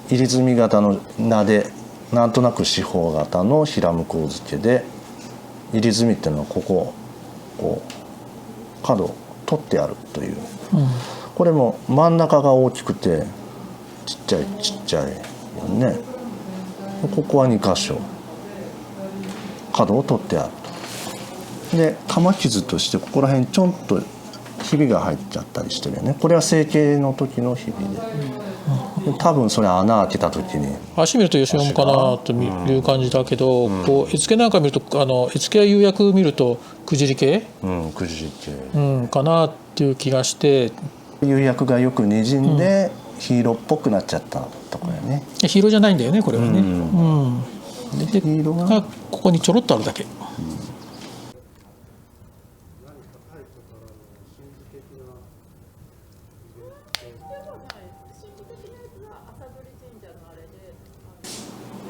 入墨型の名でなんとなく四方型の平向こう付けで、入墨っていうのはこう角を取ってあるという、これも真ん中が大きくてちっちゃいよね。ここは2箇所角を取ってあると。で鎌傷としてここら辺ちょんとひびが入っちゃったりしてるよね。これは成形の時のひびで、多分それ穴開けた時に足見ると吉門かなという感じだけど、こう絵付けなんか見ると絵付けや釉薬見るとくじり系、くじり系、かなっていう気がして、釉薬がよくにじんで黄色っぽくなっちゃったところやね。黄色じゃないんだよねこれはね。で黄色がここにちょろっとあるだけ。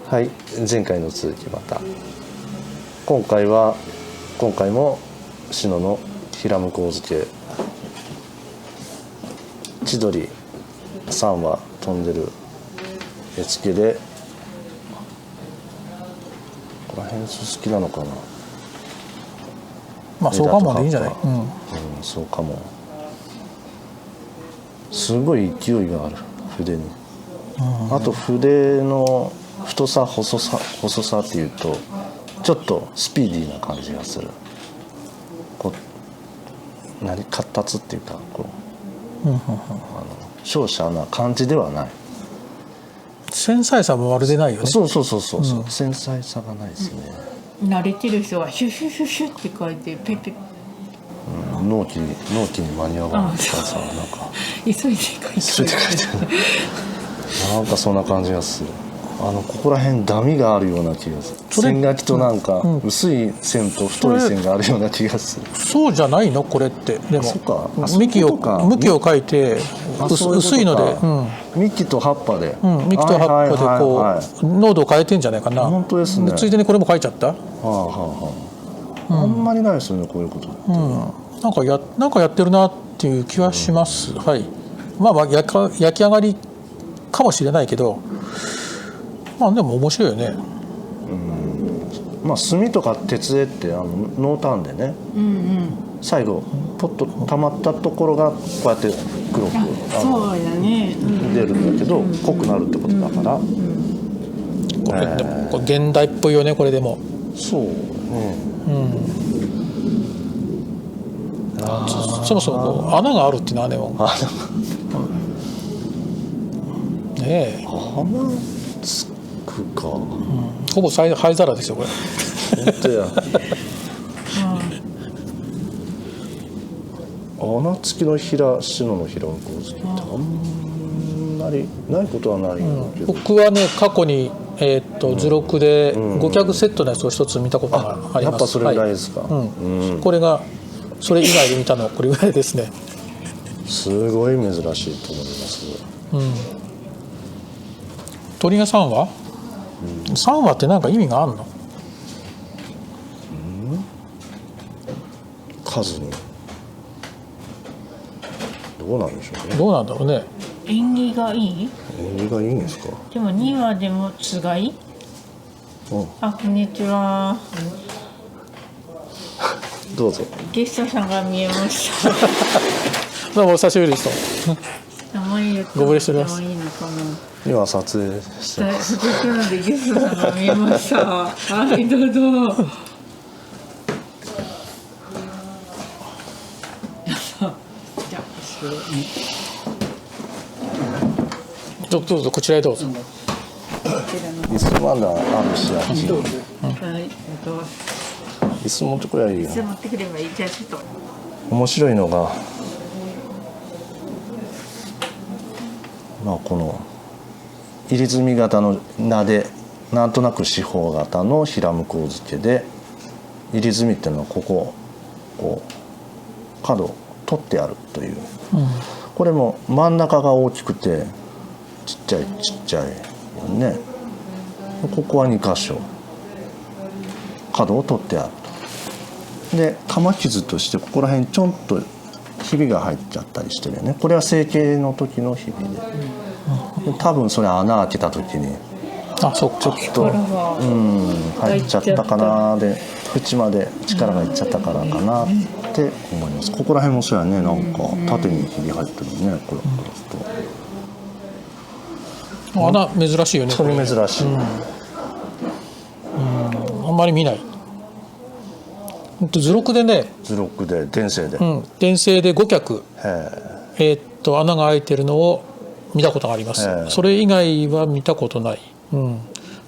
はい、前回の続きまた。今回も篠の平向こう付け、千鳥3羽飛んでる絵付けで、ここら辺すすきなのかな。まあそうかもでいいんじゃない。そうかも。すごい勢いがある筆に。あと筆の太さ細さっていうとちょっとスピーディーな感じがする。活発っていうか瀟洒な感じではない。繊細さもまるでないよね。そう、繊細さがないですね。慣れてる人がシュシュシュシュって書いてペペ、納期に間に合わないからさ、なんか急いで書いてる。なんかそんな感じがする。ここら辺ダミがあるような気がする。線書きとなんか薄い線と太い線があるような気がする。そうじゃないのこれって。でもそうか、向きを書いて薄いので、幹と葉っぱで、幹と葉っぱでこう濃度を変えてんじゃないかな。本当ですね。ついでにこれも書いちゃった。あんまりないですよねこういうことって。なんかやってるなっていう気はします。はい。まあ焼き上がりかもしれないけど、まあでも面白いよね。墨とか鉄絵って濃淡でね、最後ポッと溜まったところがこうやって黒くそうだね、出るんだけど濃くなるってことだから。これ現代っぽいよねこれでも。そうね。そもそも穴があるっていうのはねねえ。鼻つくか。ほぼ灰皿ですよこれ。本当や。穴付きの篠の平向こう付きってあんまりないことはないけど、僕はね過去に図録で5脚セットのやつを一つ見たことがあります。やっぱそれぐらいですか。これがそれ以外で見たのはこれぐらいですね。すごい珍しいと思います。鳥が3羽？3羽って何か意味があるの？数にどうなんでしょうね。どうなんだろうね。縁起がいい？縁起がいいんですか。でも2羽でもつがい？あ、こんにちは。どうぞ。ゲストさんが見えました。どうもお久しぶりですと。名前言ってご無礼しておりますもいいのかな。今撮影してます。せっかくなのでゲストさんが見えました。はい、どうぞ。じゃあどうぞこちらへどうぞ。椅子まだあるし、あっち。はい、椅子持ってこりゃいいよ。持ってくればいい。じゃあちょっと面白いのが、この入墨型の名でなんとなく四方型の平向こう付けで、入墨っていうのはこう角を取ってあるという、これも真ん中が大きくてちっちゃいよね。ここは2箇所角を取ってあると。で鎌傷としてここら辺ちょんとひびが入っちゃったりしてるよね。これは成形の時のひびで、多分それ穴開けた時にあ、そっか。ちょっと力が入っちゃったかなで縁まで力がいっちゃったからかなって思います。ここら辺もそうやね、なんか縦にひび入ってるね、これ穴珍しいよね。それ珍しい、あんまり見ない。図録でね、図録で電声で、電声で5脚、へ穴が開いてるのを見たことがあります。それ以外は見たことない。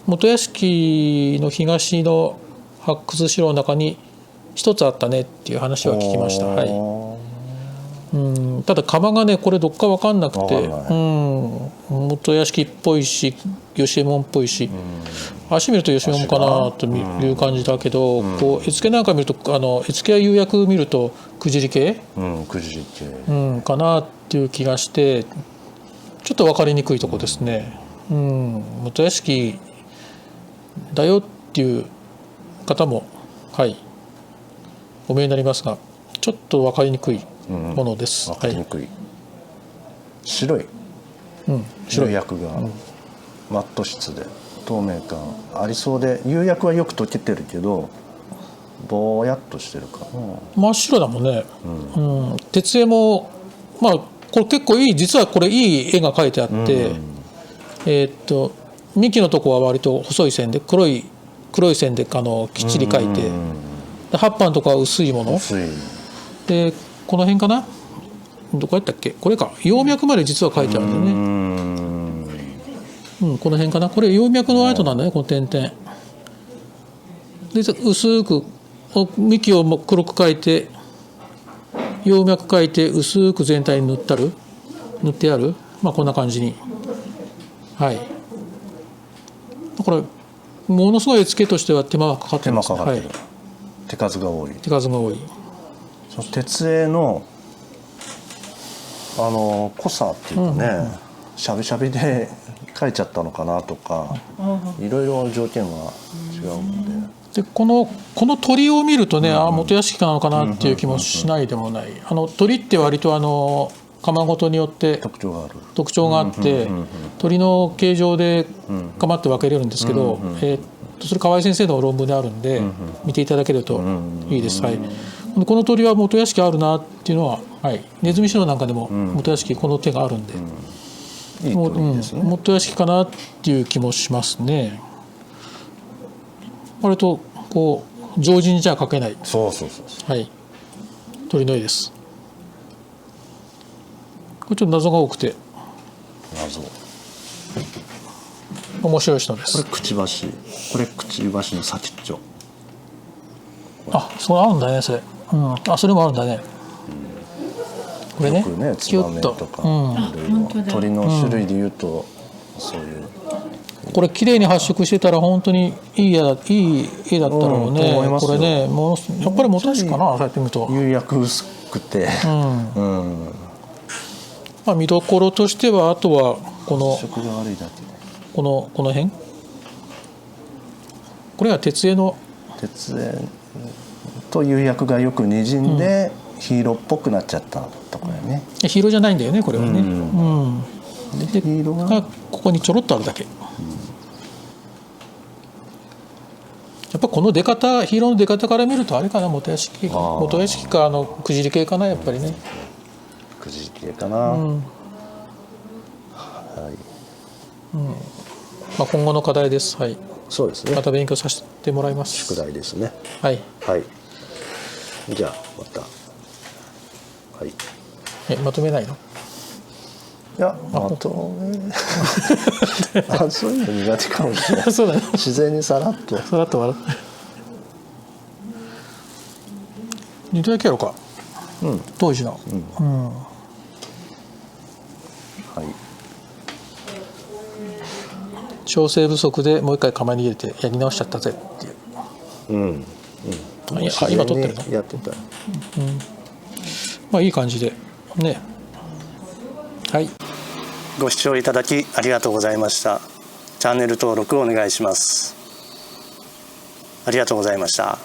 元屋敷の東の発掘資料の中に一つあったねっていう話は聞きました。はい。ただ窯がね、これどっか分かんなくて、元屋敷っぽいし吉右衛門っぽいし、足見ると吉右衛門かなという感じだけど、こう絵付けなんか見ると絵付けや釉薬見るとくじり系、くじり系、かなっていう気がして、ちょっと分かりにくいとこですね。元屋敷だよっていう方もお見えになりますが、ちょっと分かりにくいものです。分かりにくい、白い釉薬がマット質で透明感ありそうで、釉薬はよく溶けてるけどぼやっとしてるかな。真っ白だもんね。鉄絵もまあこれ結構いい、実はこれいい絵が描いてあって、幹のとこは割と細い線で黒い線できっちり描いて、葉っぱのとこは薄いもので、この辺かな、どこやったっけ、これか、葉脈まで実は書いてあるんだよね。この辺かな、これ葉脈の跡なんだね、この点々で、薄く幹を黒く描いて葉脈描いて薄く全体に塗ってある、こんな感じに、だからものすごい絵付けとしては手間がかかってます。手数が多い。その鉄絵の濃さっていうかね、しゃびしゃびで描いちゃったのかなとか、いろいろ条件は違うんで。でこの鳥を見るとね、元屋敷なのかなっていう気もしないでもない。鳥って割と窯ごとによって特徴があって、鳥の形状で窯って分けれるんですけど、それ河合先生の論文であるんで、見ていただけるといいです。この鳥は元屋敷あるなっていうのは、ネズミ城なんかでも元屋敷この手があるんで、元屋敷かなっていう気もしますね。割とこう常人じゃ描けない鳥の絵です。これちょっと謎が多くて面白い人です。これくちばしの先っちょ。それあるんだね、それ。それもあるんだね。これね、よくね、ツバメとか、鳥の種類でいうと、そういう。これ綺麗に発色してたら本当にいい絵だったろうね。これね、やっぱり元屋敷かな、そうやって見ると。釉薬薄くて。見どころとしては、あとはこの辺、これは鉄絵と釉薬がよくにじんで黄色っぽくなっちゃったところやね。黄色じゃないんだよね、これはね。で黄色がここにちょろっとあるだけ。やっぱこの出方、黄色の出方から見るとあれかな、元屋敷かくじり系かな、やっぱりね。くじり系かな。今後の課題です。そうですね。また勉強させてもらいます。宿題ですね。じゃあまた。まとめないの？いや、そういうの苦手かもしれない。自然にさらっと笑って。2度だけやろうか。当時の。調整不足でもう一回窯に入れてやり直しちゃったぜっていう。今撮ってるの？やってた。いい感じでね。ご視聴いただきありがとうございました。チャンネル登録お願いします。ありがとうございました。